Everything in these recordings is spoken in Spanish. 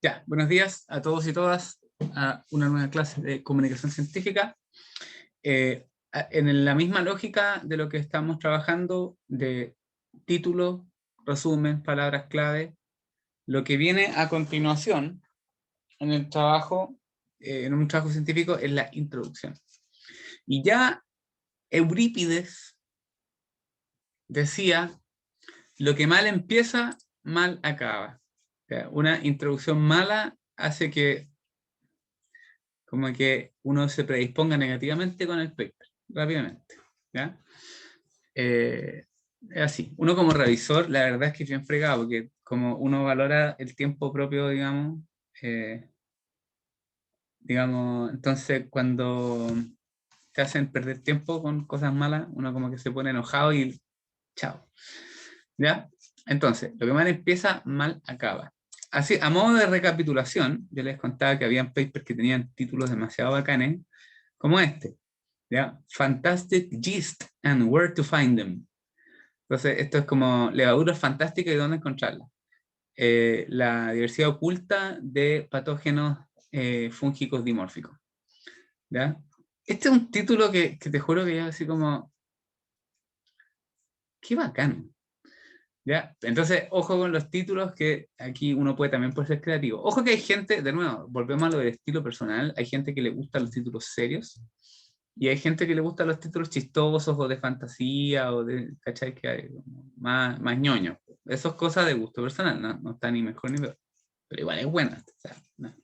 Ya, buenos días a todos y todas a una nueva clase de comunicación científica. En la misma lógica de lo que estamos trabajando de título, resumen, palabras clave, lo que viene a continuación en el trabajo, en un trabajo científico, es la introducción. Y ya Eurípides decía, lo que mal empieza, mal acaba. O sea, una introducción mala hace que como que uno se predisponga negativamente con el paper, rápidamente. ¿Ya? Es así. Uno como revisor, la verdad es que es bien fregado, porque como uno valora el tiempo propio, eh, entonces cuando te hacen perder tiempo con cosas malas, uno como que se pone enojado y chao. ¿Ya? Entonces, lo que mal empieza, mal acaba. Así, a modo de recapitulación, yo les contaba que habían papers que tenían títulos demasiado bacanes, como este, ¿ya? Fantastic Gist and Where to Find Them. Entonces, esto es como levaduras fantásticas y dónde encontrarlas. La diversidad oculta de patógenos fúngicos dimórficos. ¿Ya? Este es un título que te juro que es así como, qué bacán. ¿Ya? Entonces, ojo con los títulos, que aquí uno puede ser creativo. Ojo que hay gente, de nuevo, volvemos a lo del estilo personal, hay gente que le gustan los títulos serios, y hay gente que le gustan los títulos chistosos, o de fantasía, o de, ¿cachai? Que hay más ñoños. Eso es cosa de gusto personal, no está ni mejor ni peor. Pero igual es buena. O sea, ¿no?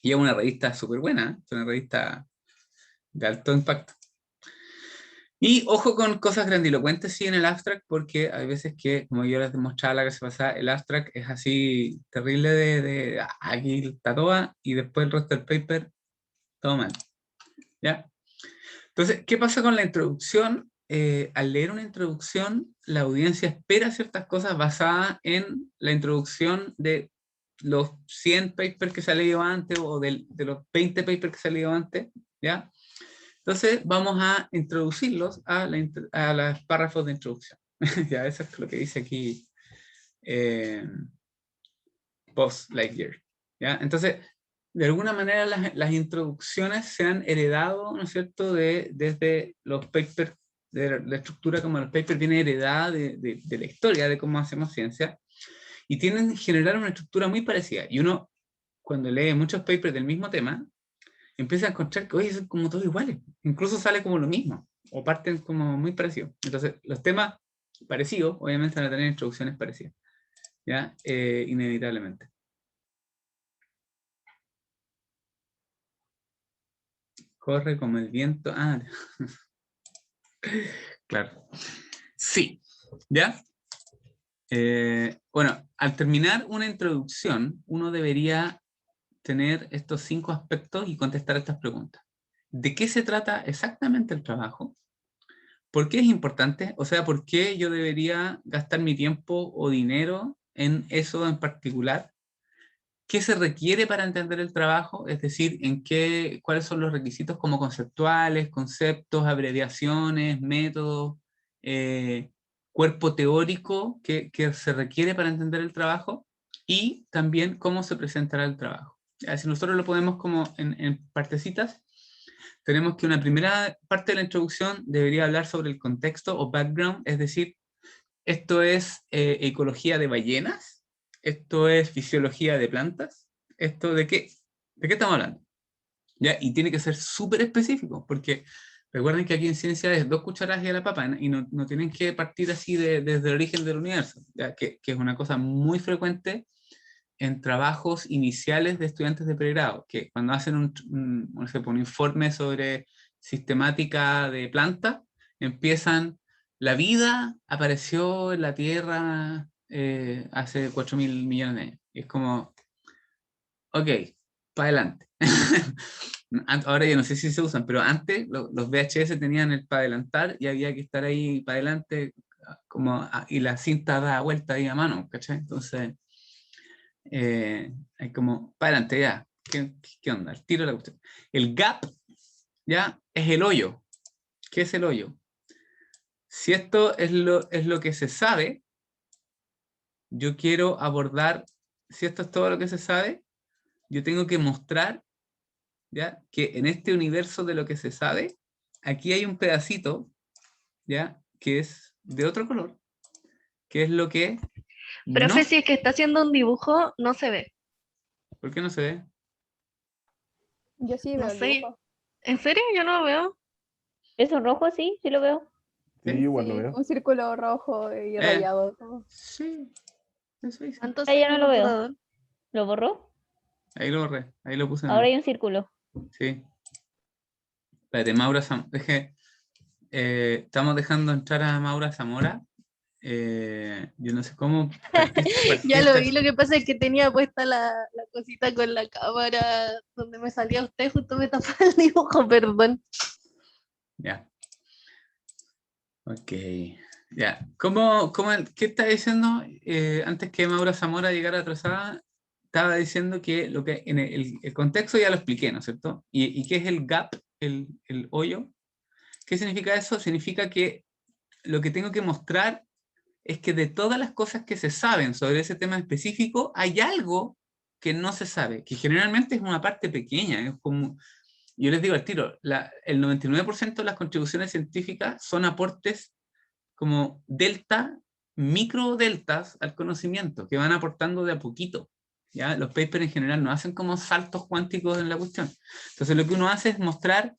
Y es una revista súper buena, es una revista de alto impacto. Y ojo con cosas grandilocuentes, sí, en el abstract, porque hay veces que, como yo les demostraba la clase pasada, el abstract es así terrible aquí está toda, y después el resto del paper, todo mal. ¿Ya? Entonces, ¿qué pasa con la introducción? Al leer una introducción, la audiencia espera ciertas cosas basadas en la introducción de los 100 papers que se ha leído antes, o de los 20 papers que se ha leído antes, ¿ya? Entonces vamos a introducirlos a los párrafos de introducción. Ya, eso es lo que dice aquí Buzz Lightyear. ¿Ya? Entonces, de alguna manera las introducciones se han heredado, ¿no es cierto?, desde los papers, de la estructura como los papers viene heredada de la historia de cómo hacemos ciencia, y tienen que generar una estructura muy parecida. Y uno, cuando lee muchos papers del mismo tema, empieza a encontrar que, oye, son como todos iguales. Incluso sale como lo mismo, o parten como muy parecidos. Entonces, los temas parecidos, obviamente, van a tener introducciones parecidas, ¿ya? Inevitablemente. Corre como el viento. Ah, claro. Sí, ¿ya? Bueno, al terminar una introducción, uno debería tener estos 5 aspectos y contestar estas preguntas. ¿De qué se trata exactamente el trabajo? ¿Por qué es importante? O sea, ¿por qué yo debería gastar mi tiempo o dinero en eso en particular? ¿Qué se requiere para entender el trabajo? Es decir, ¿cuáles son los requisitos como conceptuales, conceptos, abreviaciones, métodos, eh, cuerpo teórico que se requiere para entender el trabajo? Y también cómo se presentará el trabajo. Ya, si nosotros lo ponemos como en partecitas, tenemos que una primera parte de la introducción debería hablar sobre el contexto o background, es decir, esto es ecología de ballenas, esto es fisiología de plantas, esto de qué estamos hablando. ¿Ya? Y tiene que ser súper específico, porque recuerden que aquí en ciencia es 2 cucharadas y a la papa, ¿no? Y no tienen que partir así desde el origen del universo, ¿ya? Que es una cosa muy frecuente en trabajos iniciales de estudiantes de pregrado, que cuando hacen un informe sobre sistemática de plantas, empiezan, la vida apareció en la Tierra hace 4.000 millones de años. Y es como, ok, para adelante. Ahora ya no sé si se usan, pero antes los VHS tenían el para adelantar y había que estar ahí para adelante, y la cinta da vuelta ahí a mano, ¿cachai? Entonces hay como, para adelante ya, ¿qué onda? El tiro de la cuestión. El gap, ya, es el hoyo. ¿Qué es el hoyo? Si esto es lo que se sabe, yo quiero abordar, si esto es todo lo que se sabe, yo tengo que mostrar, ¿ya?, que en este universo de lo que se sabe, aquí hay un pedacito, ¿ya?, que es de otro color, que es lo que no... Profe, si es que está haciendo un dibujo, no se ve. ¿Por qué no se ve? Yo sí No veo el sé. dibujo. ¿En serio? Yo no lo veo. ¿Eso rojo? Sí, sí lo veo. Sí, ¿Sí? igual lo Sí, veo. un círculo rojo y rayado. Todo. Sí, eso hice. ¿Cuánto Ahí ya en no el lo veo. computador? ¿Lo borró? Ahí lo borré, ahí lo puse de Ahora nuevo. hay un círculo. Sí. Espérate, Maura estamos dejando entrar a Maura Zamora. Yo no sé cómo partí Ya lo esta... vi, lo que pasa es que tenía puesta la cosita con la cámara donde me salía usted, justo me tapaba el dibujo, perdón. Ya. Ok. Ya. ¿Qué estaba diciendo? Antes que Maura Zamora llegara atrasada, estaba diciendo que, en el contexto ya lo expliqué, ¿no es cierto? ¿Y qué es el gap, el hoyo? ¿Qué significa eso? Significa que lo que tengo que mostrar es que de todas las cosas que se saben sobre ese tema específico, hay algo que no se sabe, que generalmente es una parte pequeña. Es como, yo les digo al tiro, el 99% de las contribuciones científicas son aportes como micro deltas al conocimiento, que van aportando de a poquito. ¿Ya? Los papers en general no hacen como saltos cuánticos en la cuestión. Entonces lo que uno hace es mostrar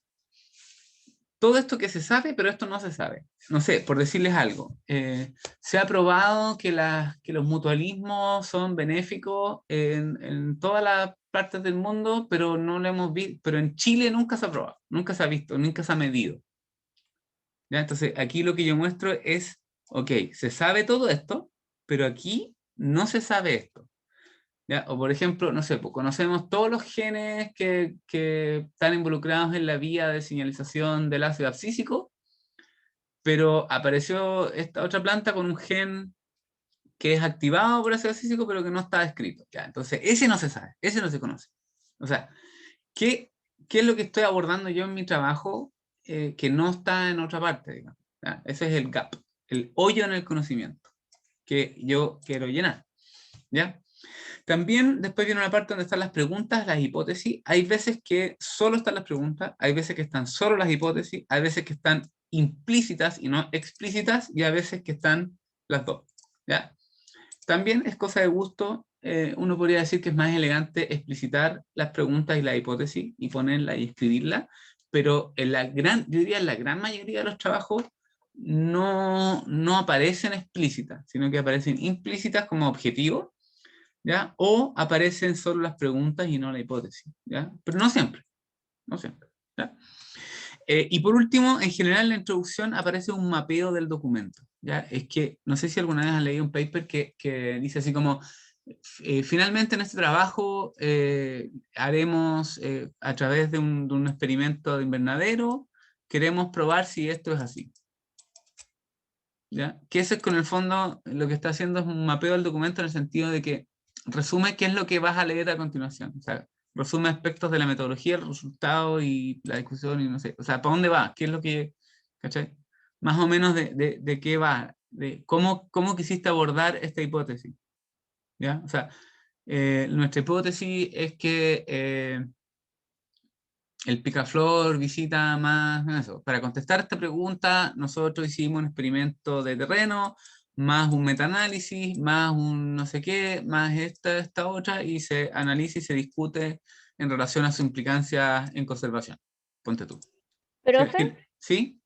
todo esto que se sabe, pero esto no se sabe. No sé, por decirles algo, se ha probado que los mutualismos son benéficos en todas las partes del mundo, pero no lo hemos visto, pero en Chile nunca se ha probado, nunca se ha visto, nunca se ha medido. ¿Ya? Entonces, aquí lo que yo muestro es, ok, se sabe todo esto, pero aquí no se sabe esto. ¿Ya? O por ejemplo, no sé, pues conocemos todos los genes que están involucrados en la vía de señalización del ácido abscísico, pero apareció esta otra planta con un gen que es activado por ácido abscísico, pero que no está descrito. ¿Ya? Entonces, ese no se sabe, ese no se conoce. O sea, ¿qué es lo que estoy abordando yo en mi trabajo que no está en otra parte, digamos? ¿Ya? Ese es el gap, el hoyo en el conocimiento que yo quiero llenar. ¿Ya? También después viene una parte donde están las preguntas, las hipótesis. Hay veces que solo están las preguntas, hay veces que están solo las hipótesis, hay veces que están implícitas y no explícitas, y a veces que están las dos. ¿Ya? También es cosa de gusto, uno podría decir que es más elegante explicitar las preguntas y la hipótesis y ponerla y escribirla, pero yo diría en la gran mayoría de los trabajos no aparecen explícitas, sino que aparecen implícitas como objetivo, ¿ya? O aparecen solo las preguntas y no la hipótesis, ¿ya? Pero no siempre, no siempre, ¿ya? Y por último, en general en la introducción aparece un mapeo del documento, ¿ya? Es que, no sé si alguna vez han leído un paper que dice así como, finalmente en este trabajo haremos, a través de un experimento de invernadero, queremos probar si esto es así. ¿Ya? Que eso es con el fondo, lo que está haciendo es un mapeo del documento en el sentido de que resume qué es lo que vas a leer a continuación. O sea, resume aspectos de la metodología, el resultado y la discusión y no sé. O sea, ¿para dónde va? ¿Qué es lo que... ¿Cachai? Más o menos de qué va, de cómo quisiste abordar esta hipótesis. ¿Ya? O sea, nuestra hipótesis es que el picaflor visita más eso. Para contestar esta pregunta, nosotros hicimos un experimento de terreno, más un metaanálisis, más un no sé qué, más esta otra, y se analiza y se discute en relación a su implicancia en conservación. Ponte tú. Profe, ¿Sí?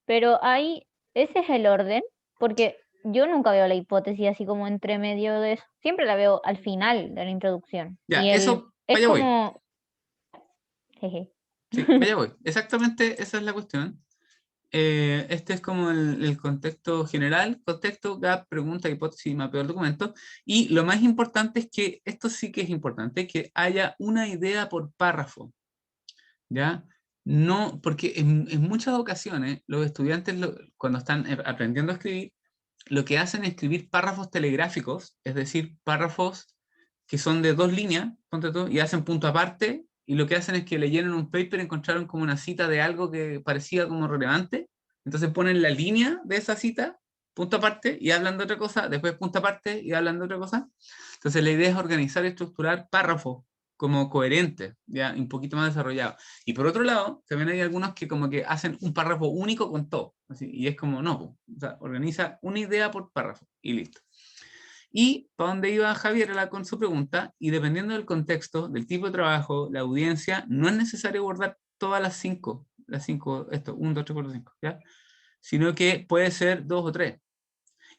pero ahí, ese es el orden, porque yo nunca veo la hipótesis así como entre medio de eso. Siempre la veo al final de la introducción. Ya, Y eso, es vaya voy. como... Jeje. Sí, vaya voy. Exactamente esa es la cuestión. Este es como el contexto general, contexto, gap, pregunta, hipótesis y mapeo del documento. Y lo más importante es que, esto sí que es importante, que haya una idea por párrafo. ¿Ya? No, porque en muchas ocasiones los estudiantes cuando están aprendiendo a escribir, lo que hacen es escribir párrafos telegráficos, es decir, párrafos que son de 2 líneas, ponte tú, y hacen punto aparte, y lo que hacen es que leyeron un paper, encontraron como una cita de algo que parecía como relevante, entonces ponen la línea de esa cita, punto aparte, y hablan de otra cosa, después punto aparte, y hablan de otra cosa. Entonces la idea es organizar y estructurar párrafos como coherentes, ya, un poquito más desarrollados. Y por otro lado, también hay algunos que como que hacen un párrafo único con todo, así, y es como, no, o sea, organiza una idea por párrafo, y listo. Y para donde iba Javier era con su pregunta, y dependiendo del contexto, del tipo de trabajo, la audiencia, no es necesario abordar todas las cinco, esto, 1, 2, 3, 4, 5, ¿ya? Sino que puede ser 2 o 3.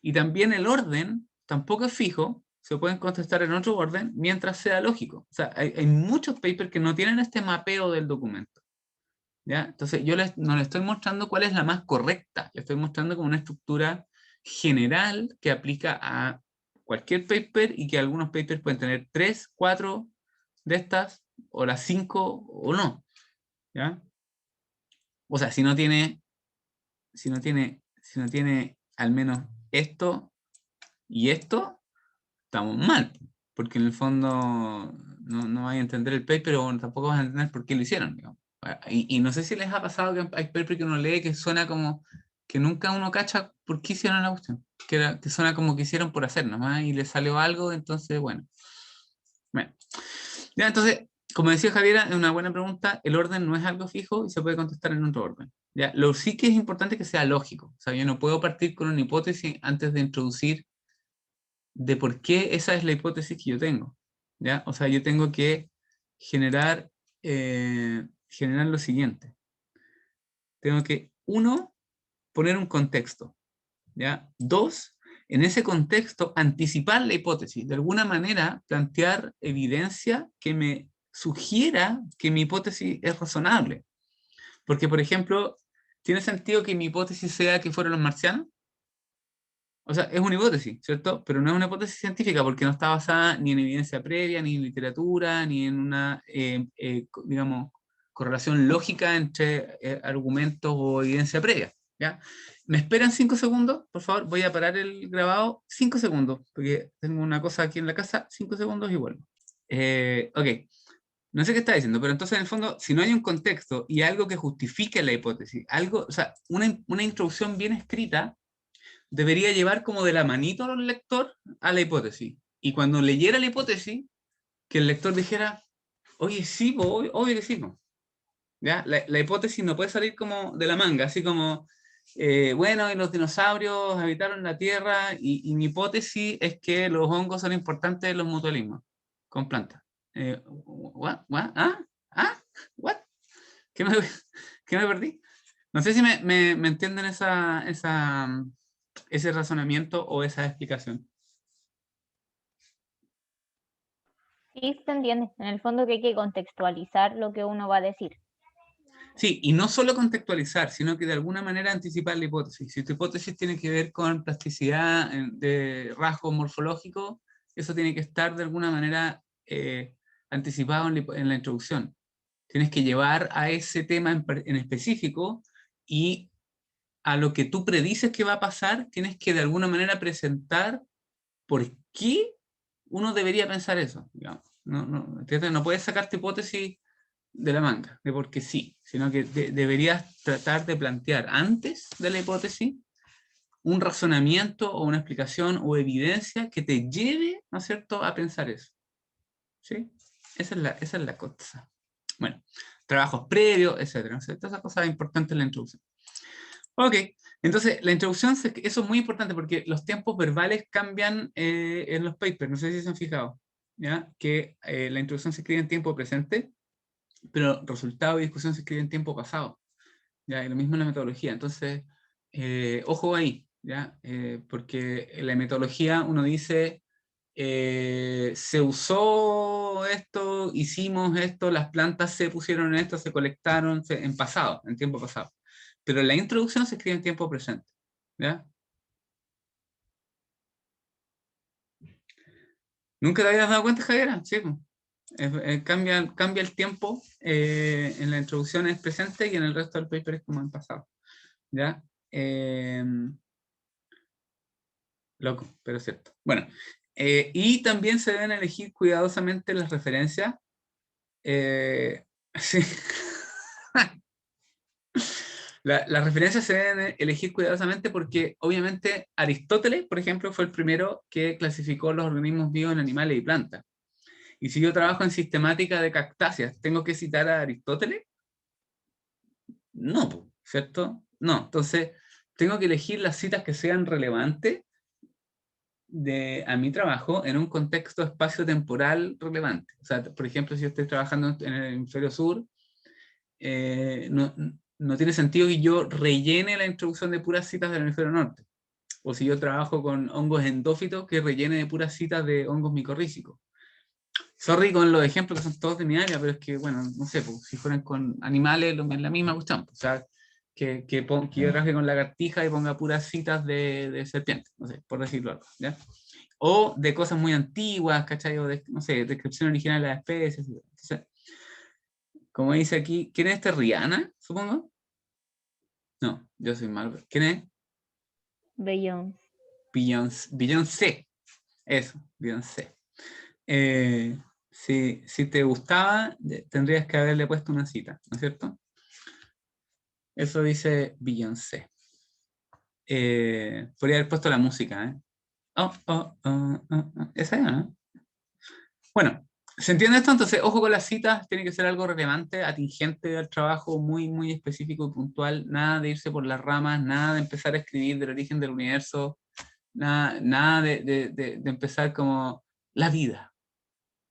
Y también el orden tampoco es fijo, se pueden contestar en otro orden mientras sea lógico. O sea, hay muchos papers que no tienen este mapeo del documento, ¿ya? Entonces yo no les estoy mostrando cuál es la más correcta, les estoy mostrando como una estructura general que aplica a cualquier paper y que algunos papers pueden tener 3, 4 de estas, o las 5 o no, ¿ya? O sea, si no tiene al menos esto y esto, estamos mal, porque en el fondo no vas a entender el paper o tampoco vas a entender por qué lo hicieron, digamos. Y no sé si les ha pasado que hay paper que uno lee que suena como que nunca uno cacha por qué hicieron la cuestión, que suena como que hicieron por hacer nomás y les salió algo, entonces bueno. Ya, entonces, como decía Javiera, es una buena pregunta, el orden no es algo fijo y se puede contestar en otro orden. ¿Ya? Lo sí que es importante que sea lógico, o sea, yo no puedo partir con una hipótesis antes de introducir de por qué esa es la hipótesis que yo tengo, ¿ya? O sea, yo tengo que generar lo siguiente. Tengo que, 1, poner un contexto, ¿ya? 2, en ese contexto, anticipar la hipótesis, de alguna manera plantear evidencia que me sugiera que mi hipótesis es razonable. Porque, por ejemplo, ¿tiene sentido que mi hipótesis sea que fueron los marcianos? O sea, es una hipótesis, ¿cierto? Pero no es una hipótesis científica porque no está basada ni en evidencia previa, ni en literatura, ni en una, digamos, correlación lógica entre argumentos o evidencia previa, ¿ya? ¿Me esperan 5 segundos? Por favor, voy a parar el grabado 5 segundos, porque tengo una cosa aquí en la casa, 5 segundos y vuelvo. Ok, no sé qué está diciendo, pero entonces en el fondo, si no hay un contexto y algo que justifique la hipótesis, algo, o sea, una introducción bien escrita, debería llevar como de la manito al lector a la hipótesis. Y cuando leyera la hipótesis, que el lector dijera, oye, sí, obvio que sí. ¿Ya? La hipótesis no puede salir como de la manga, así como, bueno, y los dinosaurios habitaron la Tierra, y mi hipótesis es que los hongos son importantes en los mutualismos con plantas. What? What? ¿Qué me perdí? No sé si me entienden ese razonamiento o esa explicación. Sí, se entiende. En el fondo que hay que contextualizar lo que uno va a decir. Sí, y no solo contextualizar, sino que de alguna manera anticipar la hipótesis. Si tu hipótesis tiene que ver con plasticidad de rasgos morfológicos, eso tiene que estar de alguna manera anticipado en la introducción. Tienes que llevar a ese tema en específico, y a lo que tú predices que va a pasar, tienes que de alguna manera presentar por qué uno debería pensar eso. Digamos. No puedes sacar tu hipótesis de la manga, de porque sí, sino que deberías tratar de plantear antes de la hipótesis un razonamiento o una explicación o evidencia que te lleve, ¿no es cierto?, a pensar eso. ¿Sí? Esa es la cosa. Bueno, trabajos previos, etcétera. Todas esas cosas importantes en la introducción. Ok, entonces la introducción, eso es muy importante porque los tiempos verbales cambian en los papers, no sé si se han fijado, ¿ya? Que la introducción se escribe en tiempo presente, pero resultado y discusión se escribe en tiempo pasado, ¿ya? Y lo mismo en la metodología. Entonces, ojo ahí, ¿ya? Porque en la metodología uno dice, se usó esto, hicimos esto, las plantas se pusieron en esto, se colectaron en pasado, en tiempo pasado. Pero la introducción se escribe en tiempo presente, ¿ya? ¿Nunca te habías dado cuenta, Javiera? Sí, pues. Cambia el tiempo, en la introducción es presente y en el resto del paper es como en pasado, ¿ya? Loco, pero cierto. Bueno, y también se deben elegir cuidadosamente las referencias. Sí. Las referencias se deben elegir cuidadosamente porque obviamente Aristóteles, por ejemplo, fue el primero que clasificó los organismos vivos en animales y plantas. Y si yo trabajo en sistemática de cactáceas, ¿tengo que citar a Aristóteles? No, po, ¿cierto? No, entonces tengo que elegir las citas que sean relevantes a mi trabajo en un contexto espacio-temporal relevante. O sea, por ejemplo, si yo estoy trabajando en el hemisferio sur, no tiene sentido que yo rellene la introducción de puras citas del hemisferio norte. O si yo trabajo con hongos endófitos, que rellene de puras citas de hongos micorrízicos. Sorry con los ejemplos que son todos de mi área, pero es que, bueno, no sé, pues, si fueran con animales, es la misma cuestión. O sea, que yo trabaje con lagartijas y ponga puras citas de serpientes, no sé, por decirlo algo, ¿ya? O de cosas muy antiguas, ¿cachai? O de, no sé, descripción original de las especies. Entonces, como dice aquí, ¿quién es este? Rihanna, supongo. No, yo soy malo. ¿Quién es? Bellón. Beyoncé. Eso, Beyoncé. Si te gustaba, tendrías que haberle puesto una cita, ¿no es cierto? Eso dice Beyoncé. Podría haber puesto la música, ¿eh? Oh, oh, oh, oh, oh. Esa era, ¿no? Bueno, ¿se entiende esto? Entonces, ojo con las citas, tiene que ser algo relevante, atingente al trabajo, muy, muy específico y puntual. Nada de irse por las ramas, nada de empezar a escribir del origen del universo, nada de empezar como la vida,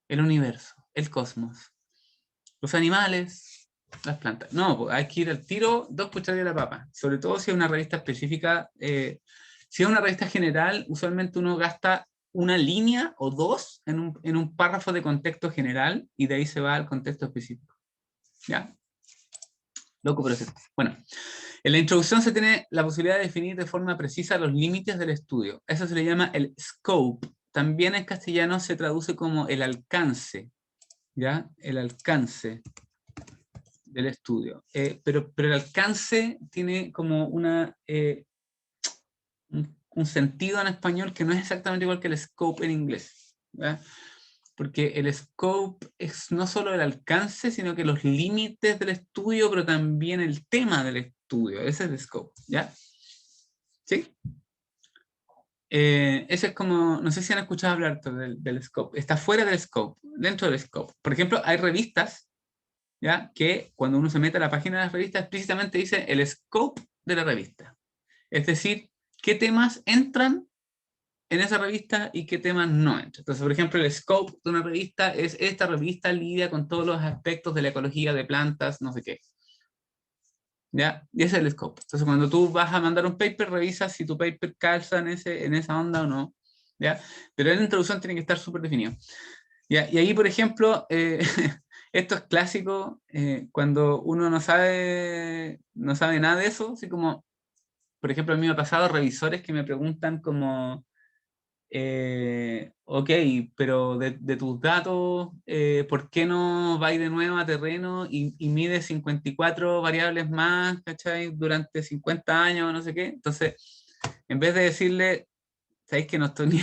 el universo, el cosmos, los animales, las plantas. No, pues hay que ir al tiro, 2 cucharadas de la papa. Sobre todo si es una revista específica. Si es una revista general, usualmente uno gasta una línea o 2 en un párrafo de contexto general y de ahí se va al contexto específico. ¿Ya? Loco, pero sí. Bueno, en la introducción se tiene la posibilidad de definir de forma precisa los límites del estudio. Eso se le llama el scope. También en castellano se traduce como el alcance. ¿Ya? El alcance del estudio. Pero el alcance tiene como un sentido en español que no es exactamente igual que el scope en inglés. ¿Ya? Porque el scope es no solo el alcance, sino que los límites del estudio, pero también el tema del estudio. Ese es el scope. ¿Ya? ¿Sí? Ese es como, no sé si han escuchado hablar del scope. Está fuera del scope, dentro del scope. Por ejemplo, hay revistas, ¿ya? Que cuando uno se mete a la página de la revista explícitamente dice el scope de la revista. Es decir, qué temas entran en esa revista y qué temas no entran. Entonces, por ejemplo, el scope de una revista es esta revista lidia con todos los aspectos de la ecología de plantas, no sé qué. ¿Ya? Y ese es el scope. Entonces, cuando tú vas a mandar un paper, revisas si tu paper calza en esa onda o no. ¿Ya? Pero en la introducción tiene que estar súper definido. ¿Ya? Y ahí, por ejemplo, esto es clásico, cuando uno no sabe nada de eso, así como, por ejemplo, a mí me ha pasado revisores que me preguntan como, ok, pero de tus datos, ¿por qué no vais de nuevo a terreno y mides 54 variables más, ¿cachai? Durante 50 años, no sé qué? Entonces, en vez de decirle, ¿sabéis que no estoy ni,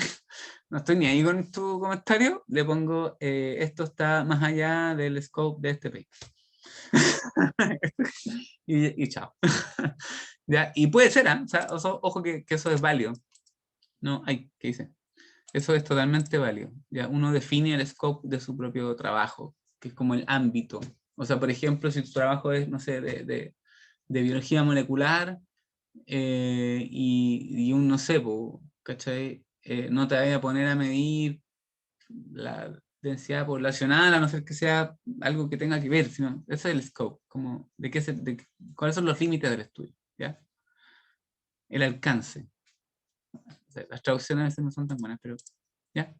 no estoy ni ahí con tu comentario? Le pongo, esto está más allá del scope de este paper. y chao. ¿Ya? Y puede ser, ¿eh? O sea, ojo que eso es válido. No, ¿qué dice? Eso es totalmente válido. ¿Ya? Uno define el scope de su propio trabajo, que es como el ámbito. O sea, por ejemplo, si tu trabajo es, no sé, de biología molecular, y un, no sé, ¿cachai? No te vayas a poner a medir la densidad poblacional, a no ser que sea algo que tenga que ver, sino ese es el scope, como cuáles son los límites del estudio, ¿ya? El alcance. O sea, las traducciones a veces no son tan buenas, pero ¿ya?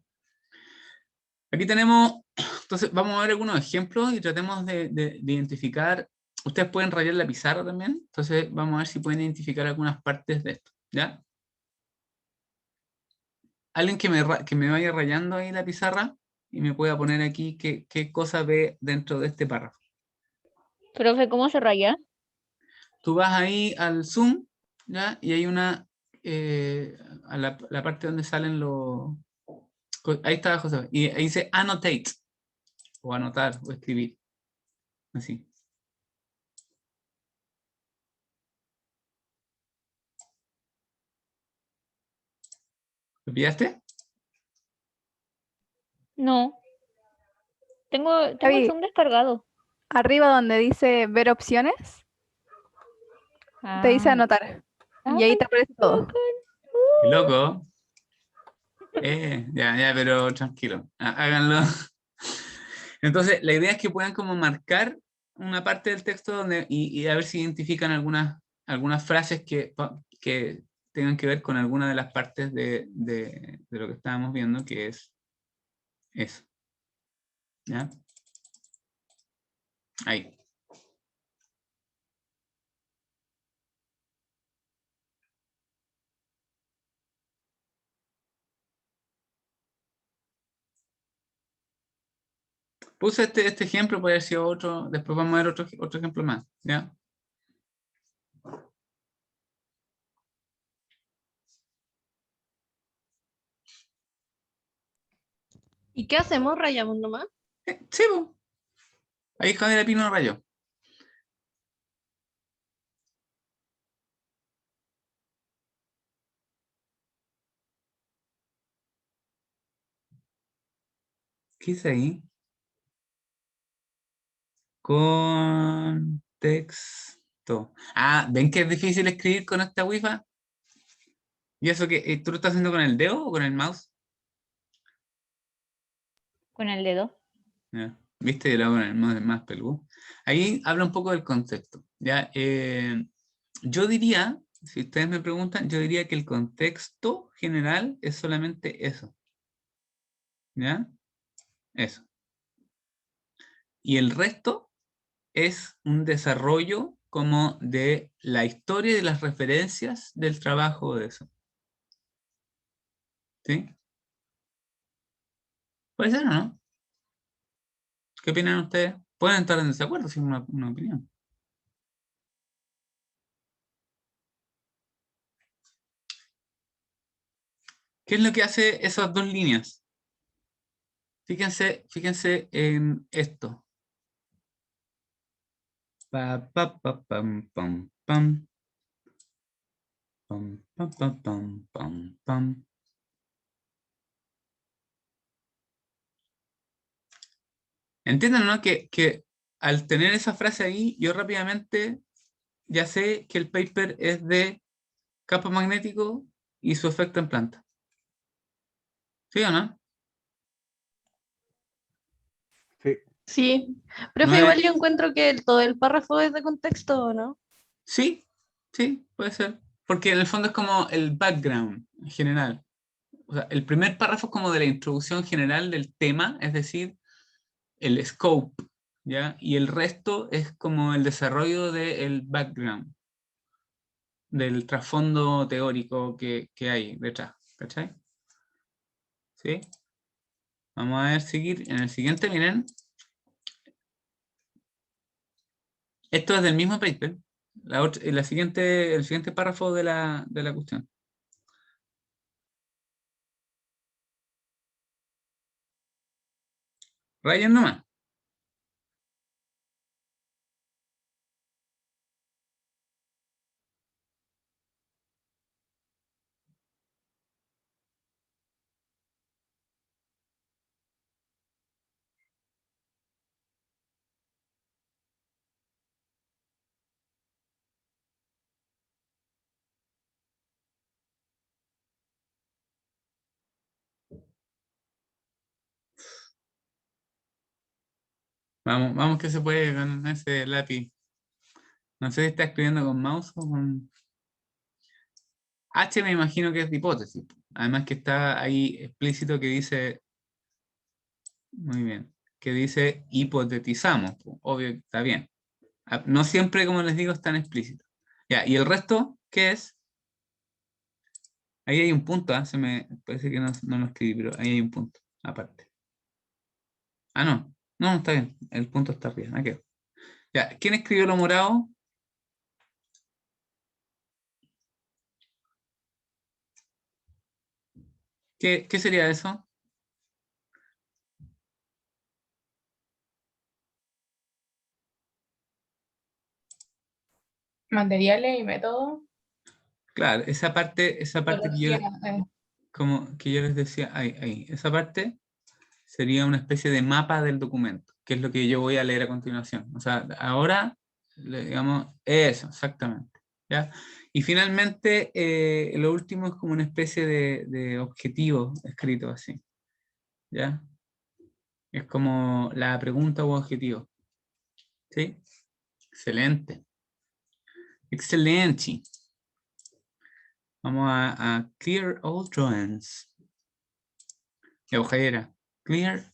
Aquí tenemos, entonces vamos a ver algunos ejemplos y tratemos de identificar. Ustedes pueden rayar la pizarra también, entonces vamos a ver si pueden identificar algunas partes de esto, ¿ya? Alguien que me vaya rayando ahí la pizarra y me pueda poner aquí qué cosa ve dentro de este párrafo. Profe, ¿cómo se raya? Tú vas ahí al Zoom, ¿ya? Y hay a la parte donde salen los... Ahí está José. Y ahí dice annotate, o anotar, o escribir. Así. ¿Lo pillaste? No. Tengo el Javi. Zoom descargado. Arriba donde dice ver opciones, te dice Ah. anotar. Y ahí Ay, te aparece todo. bacán. Qué loco. Ya, pero tranquilo. Háganlo. Entonces, la idea es que puedan como marcar una parte del texto y a ver si identifican algunas frases que tengan que ver con alguna de las partes de lo que estábamos viendo, que es eso. ¿Ya? Ahí. Puse este ejemplo, puede haber sido otro, después vamos a ver otro ejemplo más, ¿ya? ¿Y qué hacemos? ¿Rayamos nomás? Sí, po. Ahí Javier Pino rayó. ¿Qué hice ahí? Contexto. Ah, ¿ven que es difícil escribir con esta Wi-Fi? ¿Y eso que tú lo estás haciendo con el dedo o con el mouse? Con el dedo. Ya. ¿Viste? Yo lo hago con el mouse más peludo. Ahí habla un poco del contexto. ¿Ya? Yo diría, si ustedes me preguntan, yo diría que el contexto general es solamente eso. ¿Ya? Eso. Y el resto es un desarrollo como de la historia y de las referencias del trabajo de eso. ¿Sí? ¿Puede ser o no? ¿Qué opinan ustedes? Pueden estar en desacuerdo, si es una opinión. ¿Qué es lo que hace esas dos líneas? Fíjense en esto. Pa, pa, pa, pam, pam, pam. Pam, pam, pam, pam, pam, pam. Entiendan, ¿no? Que al tener esa frase ahí, yo rápidamente ya sé que el paper es de campo magnético y su efecto en planta. ¿Sí o no? Sí. Sí. No Profe, es- igual yo encuentro que todo el párrafo es de contexto, ¿o no? Sí, sí, puede ser. Porque en el fondo es como el background en general. O sea, el primer párrafo es como de la introducción general del tema, es decir, el scope, ¿ya? Y el resto es como el desarrollo del background, del trasfondo teórico que hay detrás, ¿cachai? ¿Sí? Vamos a ver, seguir en el siguiente, miren. Esto es del mismo paper, el siguiente párrafo de la cuestión. Rayen nomás. Vamos que se puede con ese lápiz. No sé si está escribiendo con mouse o con... H me imagino que es de hipótesis. Además que está ahí explícito que dice... Muy bien. Que dice hipotetizamos. Obvio, está bien. No siempre, como les digo, es tan explícito. Ya, ¿y el resto qué es? Ahí hay un punto, Se me parece que no lo escribí, pero ahí hay un punto, aparte. Ah, no. No, está bien. El punto está arriba. Aquí. Ya, ¿quién escribió lo morado? ¿Qué sería eso? Materiales y métodos, Claro, esa parte metodología, como que yo les decía, ahí, esa parte sería una especie de mapa del documento, que es lo que yo voy a leer a continuación. O sea, ahora, digamos, eso, exactamente. ¿Ya? Y finalmente, lo último es como una especie de objetivo escrito así. ¿Ya? Es como la pregunta o objetivo. ¿Sí? Excelente. Excelente. Vamos a clear all drawings. La hoja clear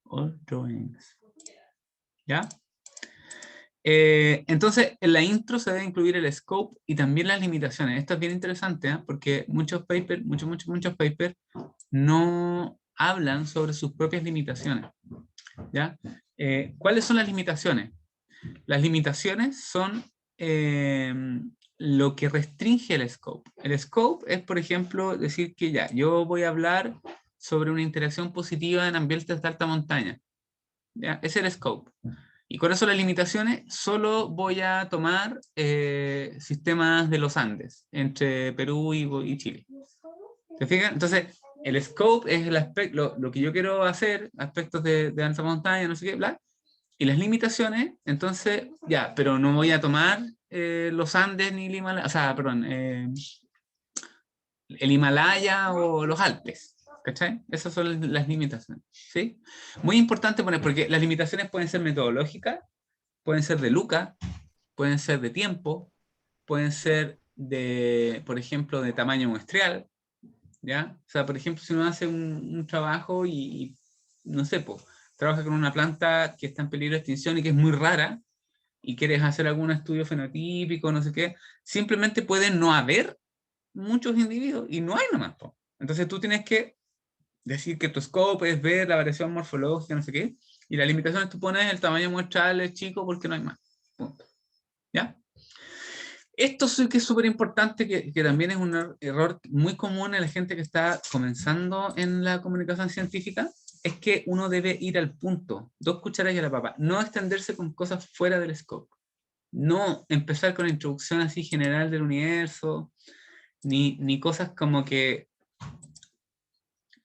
all drawings. ¿Ya? Entonces, en la intro se debe incluir el scope y también las limitaciones. Esto es bien interesante, porque muchos papers, muchos papers no hablan sobre sus propias limitaciones. ¿Ya? ¿Cuáles son las limitaciones? Las limitaciones son lo que restringe el scope. El scope es, por ejemplo, decir que ya, yo voy a hablar sobre una interacción positiva en ambientes de alta montaña. ¿Ya? Ese es el scope. ¿Y cuáles son las limitaciones? Solo voy a tomar sistemas de los Andes, entre Perú y Chile. ¿Se fijan? Entonces, el scope es el aspecto, lo que yo quiero hacer, aspectos de alta montaña, no sé qué, bla. Y las limitaciones, entonces, ya, pero no voy a tomar los Andes ni el Himalaya, o sea, perdón, el Himalaya o los Alpes. ¿Cachai? Esas son las limitaciones. ¿Sí? Muy importante poner, porque las limitaciones pueden ser metodológicas, pueden ser de lucas, pueden ser de tiempo, pueden ser de, por ejemplo, de tamaño muestreal. ¿Ya? O sea, por ejemplo, si uno hace un trabajo y no sé, pues, trabaja con una planta que está en peligro de extinción y que es muy rara, y quieres hacer algún estudio fenotípico, no sé qué, simplemente puede no haber muchos individuos, y no hay nomás, po. Entonces tú tienes que decir que tu scope es ver la variación morfológica, no sé qué, y la limitación es tú pones el tamaño muestral es chico porque no hay más. Punto. ¿Ya? Esto sí que es súper importante, que también es un error muy común en la gente que está comenzando en la comunicación científica, es que uno debe ir al punto, 2 cucharadas y a la papa, no extenderse con cosas fuera del scope, no empezar con la introducción así general del universo, ni cosas como que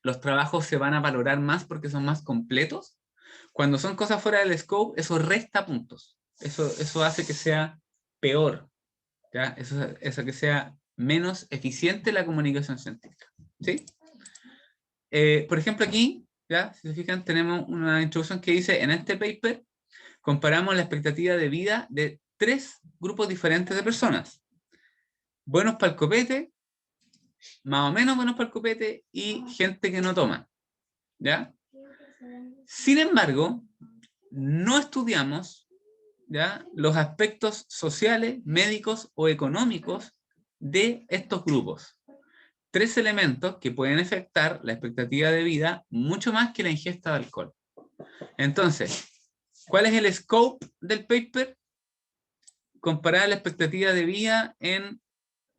los trabajos se van a valorar más porque son más completos. Cuando son cosas fuera del scope, eso resta puntos, eso hace que sea peor. ¿Ya? Eso que sea menos eficiente la comunicación científica. ¿Sí? Por ejemplo, aquí, ¿ya? Si se fijan, tenemos una introducción que dice, en este paper, comparamos la expectativa de vida de 3 grupos diferentes de personas. Buenos para el copete, más o menos buenos para el copete, y gente que no toma. ¿Ya? Sin embargo, no estudiamos, ¿ya?, los aspectos sociales, médicos o económicos de estos grupos. 3 elementos que pueden afectar la expectativa de vida mucho más que la ingesta de alcohol. Entonces, ¿cuál es el scope del paper? Comparar la expectativa de vida en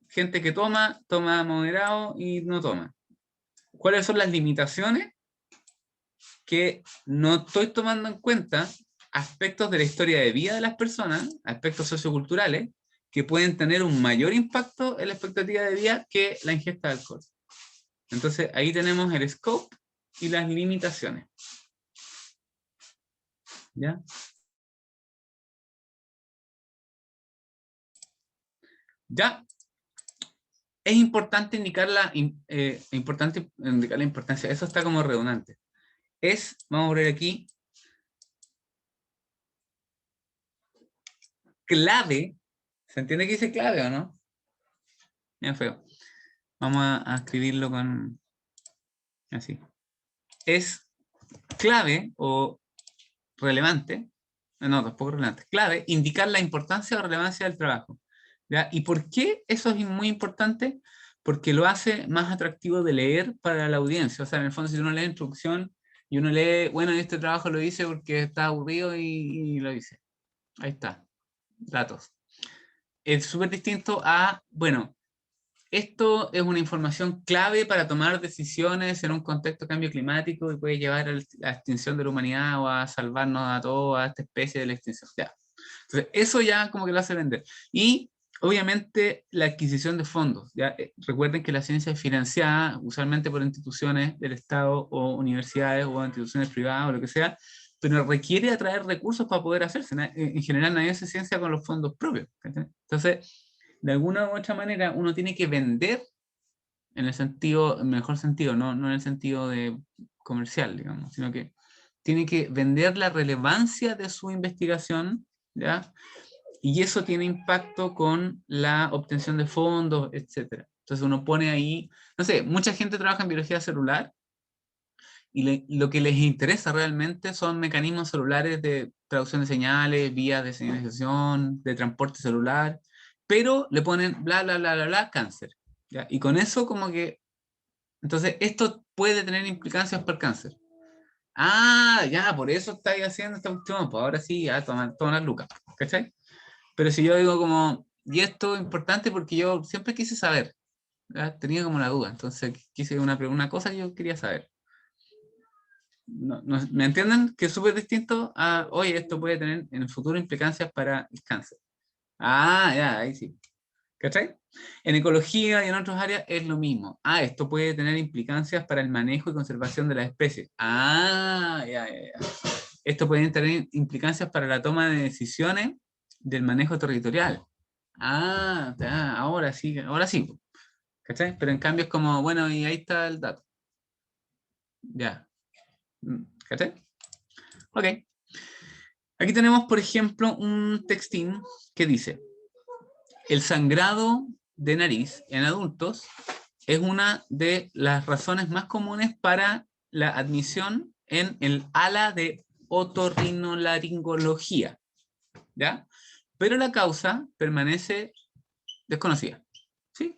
gente que toma moderado y no toma. ¿Cuáles son las limitaciones? Que no estoy tomando en cuenta aspectos de la historia de vida de las personas, aspectos socioculturales, que pueden tener un mayor impacto en la expectativa de vida que la ingesta de alcohol. Entonces ahí tenemos el scope y las limitaciones. ¿Ya? ¿Ya? Es importante indicar la importancia, eso está como redundante. Vamos a ver aquí, clave. ¿Se entiende que dice clave o no? Bien feo. Vamos a escribirlo con así. Es clave o relevante, no, tampoco relevante, clave, indicar la importancia o relevancia del trabajo. ¿Ya? ¿Y por qué eso es muy importante? Porque lo hace más atractivo de leer para la audiencia. O sea, en el fondo, si uno lee la introducción y uno lee, bueno, este trabajo lo hice porque está aburrido y lo hice. Ahí está. Datos. Es súper distinto a, bueno, esto es una información clave para tomar decisiones en un contexto de cambio climático y puede llevar a la extinción de la humanidad o a salvarnos a toda esta especie de la extinción. Ya. Entonces, eso ya como que lo hace vender. Y obviamente la adquisición de fondos. ¿Ya? Recuerden que la ciencia es financiada usualmente por instituciones del Estado o universidades o instituciones privadas o lo que sea, pero requiere atraer recursos para poder hacerse. En general nadie hace ciencia con los fondos propios. ¿Cachai? Entonces, de alguna u otra manera, uno tiene que vender en el sentido, en mejor sentido, no en el sentido de comercial, digamos, sino que tiene que vender la relevancia de su investigación, ¿ya? Y eso tiene impacto con la obtención de fondos, etc. Entonces uno pone ahí, no sé, mucha gente trabaja en biología celular y lo que les interesa realmente son mecanismos celulares de traducción de señales, vías de señalización, de transporte celular, pero le ponen bla, bla, bla, bla, bla, cáncer. ¿Ya? Y con eso como que, entonces esto puede tener implicancias para el cáncer. Ah, ya, por eso estáis haciendo esta cuestión, pues ahora sí, ya, toma las lucas, ¿cachai? Pero si yo digo como, y esto es importante porque yo siempre quise saber, ¿ya? Tenía como la duda, entonces quise una cosa que yo quería saber. ¿Me entienden? Que es súper distinto a, oye, esto puede tener en el futuro implicancias para el cáncer. Ah, ya, ahí sí. ¿Cachai? En ecología y en otras áreas es lo mismo. Ah, esto puede tener implicancias para el manejo y conservación de las especies. Ah, ya, ya, ya. Esto puede tener implicancias para la toma de decisiones del manejo territorial. Ah, ya, ahora sí, ¿cachai? Pero en cambio es como, bueno, y ahí está el dato. Ya. ¿Cachai? Ok. Aquí tenemos, por ejemplo, un textín que dice, el sangrado de nariz en adultos es una de las razones más comunes para la admisión en el ala de otorrinolaringología, ¿ya? Pero la causa permanece desconocida, ¿sí?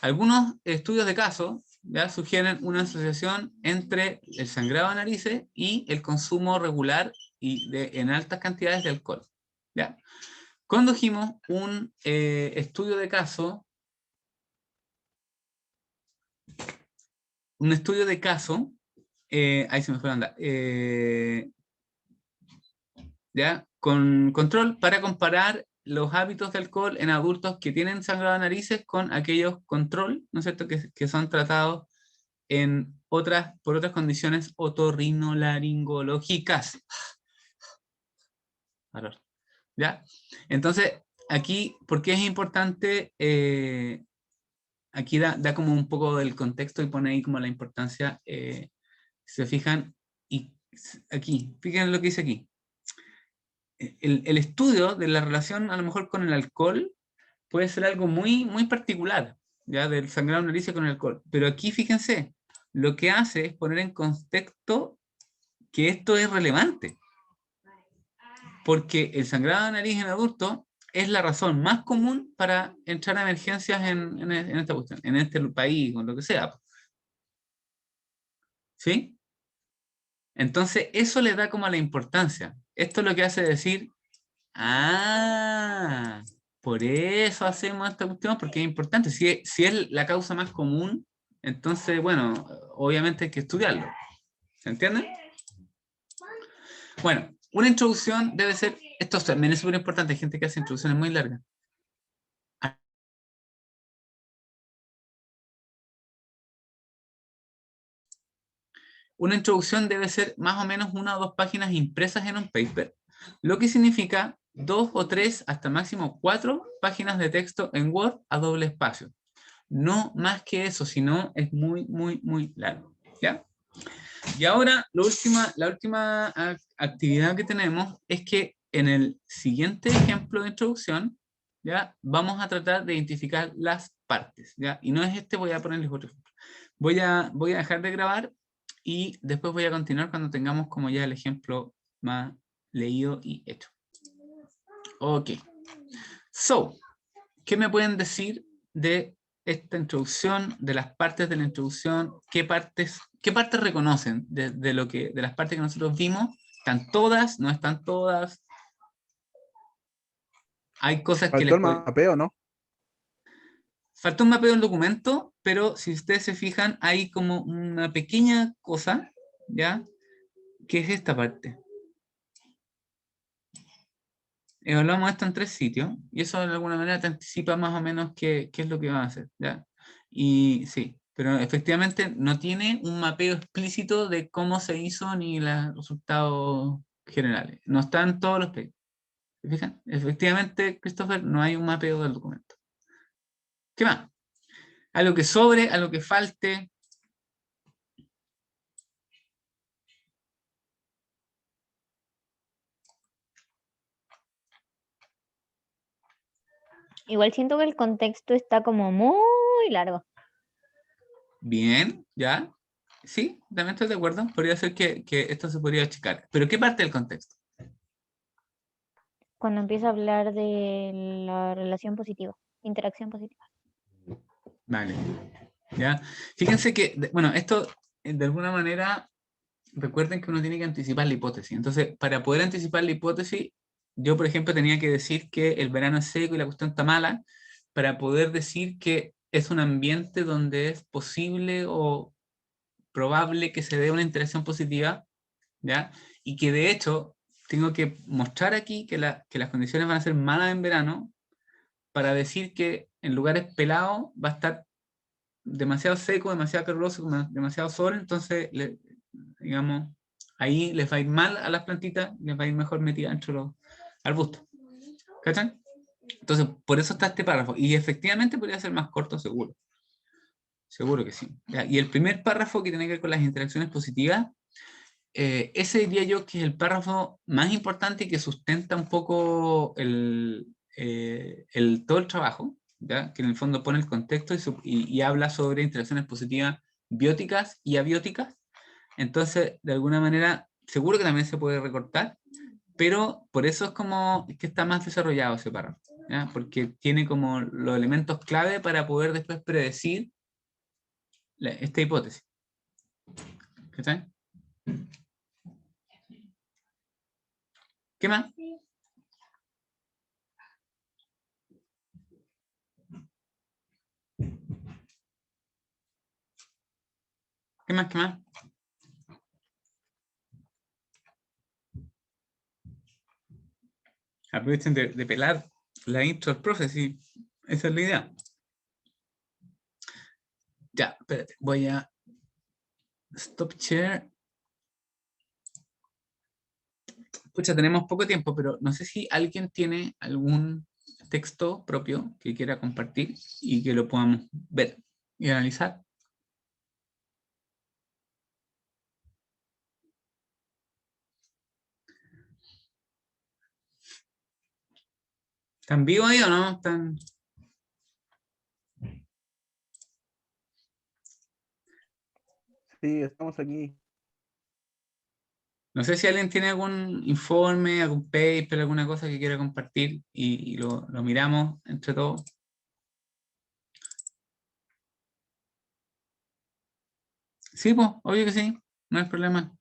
Algunos estudios de caso ya sugieren una asociación entre el sangrado de narices y el consumo regular y en altas cantidades de alcohol, ¿ya? Condujimos un estudio de caso, ahí se me fue la onda, ¿ya? Con control para comparar los hábitos de alcohol en adultos que tienen sangrado de narices con aquellos control, ¿no es cierto?, que son tratados por otras condiciones otorrinolaringológicas. ¿Ya? Entonces, aquí, ¿por qué es importante? Aquí da como un poco del contexto y pone ahí como la importancia, si se fijan, y aquí, fíjense lo que dice aquí. El estudio de la relación a lo mejor con el alcohol puede ser algo muy, muy particular, ya del sangrado de narices con el alcohol. Pero aquí fíjense, lo que hace es poner en contexto que esto es relevante. Porque el sangrado de nariz en adultos es la razón más común para entrar a emergencias en esta cuestión, en este país, o lo que sea. ¿Sí? Entonces, eso le da como la importancia. Esto es lo que hace decir, ah, por eso hacemos esta cuestión, porque es importante. Si es la causa más común, entonces, bueno, obviamente hay que estudiarlo. ¿Se entiende? Bueno, una introducción debe ser, esto también es súper importante, hay gente que hace introducciones muy largas. Una introducción debe ser más o menos 1 o 2 páginas impresas en un paper, lo que significa 2 o 3 hasta máximo 4 páginas de texto en Word a doble espacio. No más que eso, sino es muy, muy, muy largo. ¿Ya? Y ahora, la última actividad que tenemos es que en el siguiente ejemplo de introducción, ¿ya? Vamos a tratar de identificar las partes. ¿Ya? Y no es este, voy a ponerles otro ejemplo. Voy a dejar de grabar y después voy a continuar cuando tengamos como ya el ejemplo más leído y hecho. Ok. So, ¿qué me pueden decir de esta introducción, de las partes de la introducción? ¿Qué partes reconocen de las partes que nosotros vimos? ¿Están todas? ¿No están todas? Hay cosas que Faltó el mapeo, ¿no? Faltó un mapeo del documento, pero si ustedes se fijan, hay como una pequeña cosa, ¿ya? Que es esta parte. evaluamos esto en 3 sitios, y eso de alguna manera te anticipa más o menos qué es lo que va a hacer, ¿ya? Y sí, pero efectivamente no tiene un mapeo explícito de cómo se hizo ni los resultados generales. No están todos los papers. ¿Se fijan? Efectivamente, Christopher, no hay un mapeo del documento. ¿Qué más? Algo que sobre, algo que falte. Igual siento que el contexto está como muy largo. Bien, ¿ya? Sí, también estoy de acuerdo. Podría ser que esto se podría achicar. Pero ¿qué parte del contexto? Cuando empieza a hablar de la relación positiva, interacción positiva. Vale. ¿Ya? Fíjense que, bueno, esto de alguna manera, recuerden que uno tiene que anticipar la hipótesis. Entonces, para poder anticipar la hipótesis, yo, por ejemplo, tenía que decir que el verano es seco y la cuestión está mala, para poder decir que es un ambiente donde es posible o probable que se dé una interacción positiva, ¿ya? Y que de hecho tengo que mostrar aquí que las condiciones van a ser malas en verano para decir que en lugares pelados va a estar demasiado seco, demasiado caluroso, demasiado sol, entonces, digamos, ahí les va a ir mal a las plantitas, les va a ir mejor metida dentro de los arbustos. ¿Cachan? Entonces, por eso está este párrafo. Y efectivamente podría ser más corto, seguro. Seguro que sí. ¿Ya? Y el primer párrafo que tiene que ver con las interacciones positivas, ese diría yo que es el párrafo más importante y que sustenta un poco todo el trabajo, ¿ya? Que en el fondo pone el contexto y habla sobre interacciones positivas bióticas y abióticas. Entonces, de alguna manera, seguro que también se puede recortar, pero por eso es como que está más desarrollado ese párrafo, ¿ya? Porque tiene como los elementos clave para poder después predecir esta hipótesis. ¿Cachai? ¿Qué más? ¿Qué más? ¿Qué más? Aprovechen de pelar la intro al profe, sí. Esa es la idea. Ya, espérate, voy a stop share. Escucha, tenemos poco tiempo, pero no sé si alguien tiene algún texto propio que quiera compartir y que lo podamos ver y analizar. ¿Están vivos ahí o no? ¿Están... Sí, estamos aquí. No sé si alguien tiene algún informe, algún paper, alguna cosa que quiera compartir y lo miramos entre todos. Sí, pues, obvio que sí, no hay problema.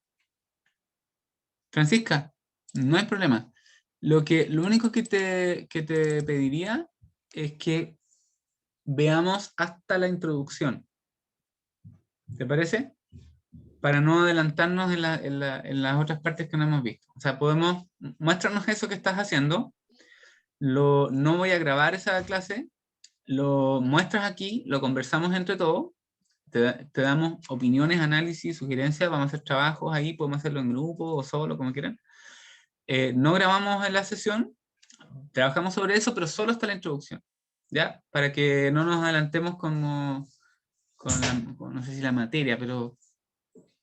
Francisca, no hay problema. Lo único que te pediría es que veamos hasta la introducción. ¿Te parece? Para no adelantarnos en las otras partes que no hemos visto. O sea, muéstranos eso que estás haciendo. No voy a grabar esa clase. Lo muestras aquí, lo conversamos entre todos. Te damos opiniones, análisis, sugerencias. Vamos a hacer trabajos ahí. Podemos hacerlo en grupo o solo, como quieran. No grabamos en la sesión, trabajamos sobre eso, pero solo hasta la introducción, ¿ya? Para que no nos adelantemos con no sé si la materia, pero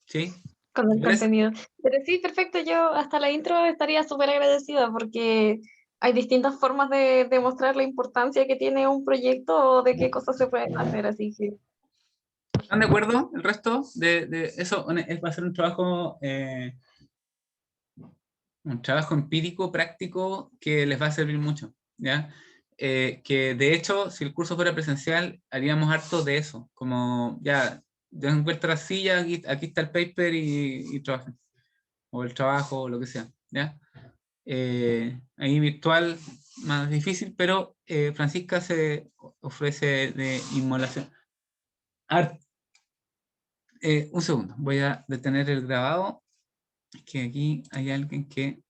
¿sí? Con ¿Te el parece? contenido. Pero sí, perfecto, yo hasta la intro estaría súper agradecida porque hay distintas formas de demostrar la importancia que tiene un proyecto o de qué cosas se pueden hacer, así que ¿Están de acuerdo el resto de eso? Va a ser un trabajo empírico, práctico, que les va a servir mucho, ¿ya? Que de hecho, si el curso fuera presencial, haríamos harto de eso, como ya encuentra la silla, aquí está el paper y trabajen, o el trabajo, o lo que sea, ¿ya? Ahí virtual, más difícil, pero Francisca se ofrece de inmolación. Un segundo, voy a detener el grabado, que aquí hay alguien que